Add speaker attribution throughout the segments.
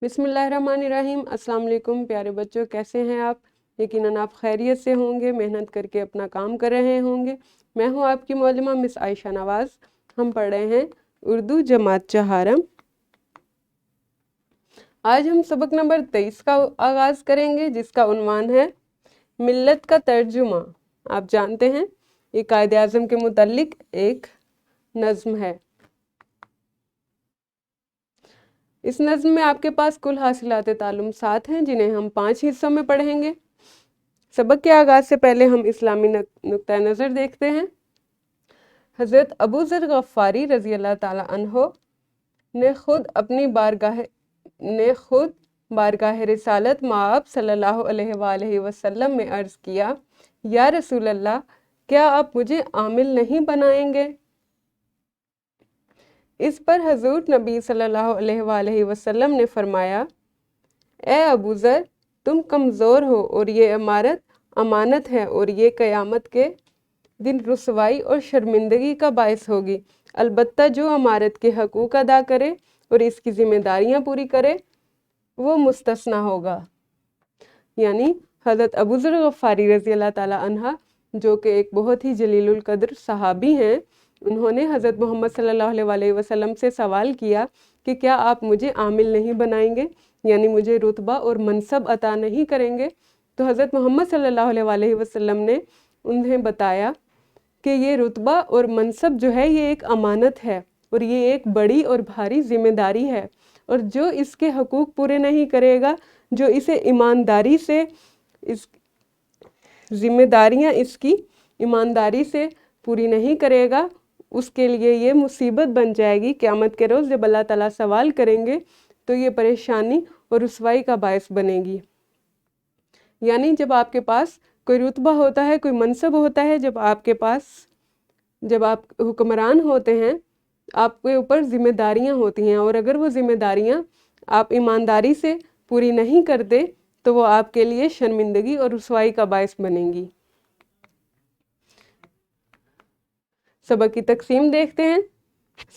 Speaker 1: बिस्मिल्लाहिर्रहमानिर्रहीम। अस्सलाम वालेकुम प्यारे बच्चों, कैसे हैं आप? यकीनन आप खैरियत से होंगे, मेहनत करके अपना काम कर रहे होंगे। मैं हूं आपकी मौलमा मिस आयशा नवाज़। हम पढ़ रहे हैं उर्दू जमात चहारम। आज हम सबक नंबर 23 का आगाज़ करेंगे, जिसका उन्वान है मिल्लत का तर्जुमा। आप जानते हैं ये कायदे आज़म के मुतल्लिक एक नज़्म है। इस नज़्म में आपके पास कुल हासिलात तालुम 7 हैं, जिन्हें हम 5 हिस्सों में पढ़ेंगे। सबक के आगाज़ से पहले हम इस्लामी नुक्ता नज़र देखते हैं। हज़रत अबू ज़र गफ़ारी रज़ी अल्लाह ताला अन्हो ने खुद बारगाह रिसालत माआब सल्लल्लाहु अलैहि वसल्लम में अर्ज़ किया, या रसूल अल्लाह, क्या आप मुझे आमिल नहीं बनाएंगे? इस पर हज़ूर नबी सल्लल्लाहु अलैहि वसल्लम ने फरमाया, ए अबू ज़र, तुम कमज़ोर हो और ये इमारत अमानत है और ये क़यामत के दिन रुसवाई और शर्मिंदगी का बायस होगी। अलबत्ता जो इमारत के हकूक़ अदा करे और इसकी ज़िम्मेदारियाँ पूरी करे वो मुस्तस्ना होगा। यानी हज़रत अबू ज़र गफ़ारी रज़ी अल्लाह ताला अन्हा, जो कि एक बहुत ही जलीलुल क़द्र सहाबी हैं, उन्होंने हज़रत मोहम्मद सल्लल्लाहु अलैहि वसल्लम से सवाल किया कि क्या आप मुझे आमिल नहीं बनाएंगे, यानी मुझे रुतबा और मनसब अता नहीं करेंगे? तो हज़रत मोहम्मद सल्लल्लाहु अलैहि वसल्लम ने उन्हें बताया कि ये रुतबा और मनसब जो है ये एक अमानत है और ये एक बड़ी और भारी ज़िम्मेदारी है, और जो इसके हकूक़ पूरे नहीं करेगा, जो इसे ईमानदारी से इस ज़िम्मेदारियाँ इसकी ईमानदारी से पूरी नहीं करेगा, उसके लिए ये मुसीबत बन जाएगी। क़यामत के रोज़ जब अल्लाह ताला सवाल करेंगे तो ये परेशानी और रुसवाई का बायस बनेगी। यानी जब आपके पास कोई रुतबा होता है, कोई मनसब होता है, जब आप हुक्मरान होते हैं, आपके ऊपर ज़िम्मेदारियाँ होती हैं, और अगर वो ज़िम्मेदारियाँ आप ईमानदारी से पूरी नहीं करते तो वो आपके लिए शर्मिंदगी और रुसवाई का बायस बनेंगी। सबक की तकसीम देखते हैं।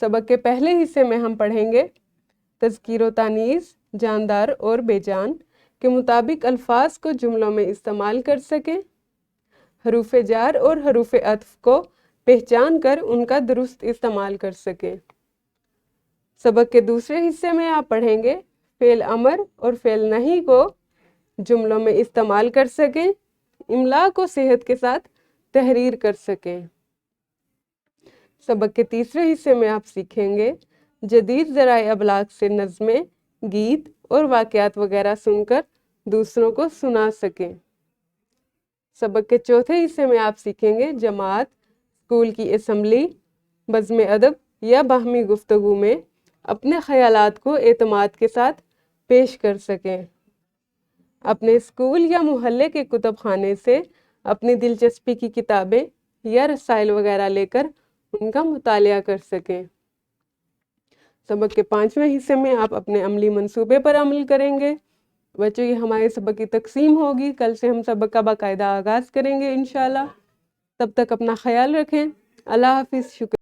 Speaker 1: सबक के पहले हिस्से में हम पढ़ेंगे तज़कीर व तानीज़, जानदार और बेजान के मुताबिक अल्फाज को जुमलों में इस्तेमाल कर सकें, हरूफ जार और हरूफ अत्फ़ को पहचान कर उनका दुरुस्त इस्तेमाल कर सकें। सबक के दूसरे हिस्से में आप पढ़ेंगे फ़ेल अमर और फ़ेल नहीं को जुमलों में इस्तेमाल कर सकें, इमला को सेहत के साथ तहरीर कर सकें। सबक के तीसरे हिस्से में आप सीखेंगे जदीद ज़राए अबलाग से नज़्में, गीत और वाक़यात वगैरह सुनकर दूसरों को सुना सकें। सबक के चौथे हिस्से में आप सीखेंगे जमात, स्कूल की असम्बली, बज़्म अदब या बाहमी गुफ्तगू में अपने ख़यालात को एतमाद के साथ पेश कर सकें। अपने स्कूल या मोहल्ले के कुतुब खाने से अपनी दिलचस्पी की किताबें या रसाइल वगैरह लेकर उनका मुतालिया कर सकें। सबक के 5वें हिस्से में आप अपने अमली मंसूबे पर अमल करेंगे। बच्चों, ये हमारे सबक की तकसीम होगी। कल से हम सबक का बाकायदा आगाज़ करेंगे इंशाल्लाह। तब तक अपना ख्याल रखें। अल्लाह हाफिज़। शुक्रिया।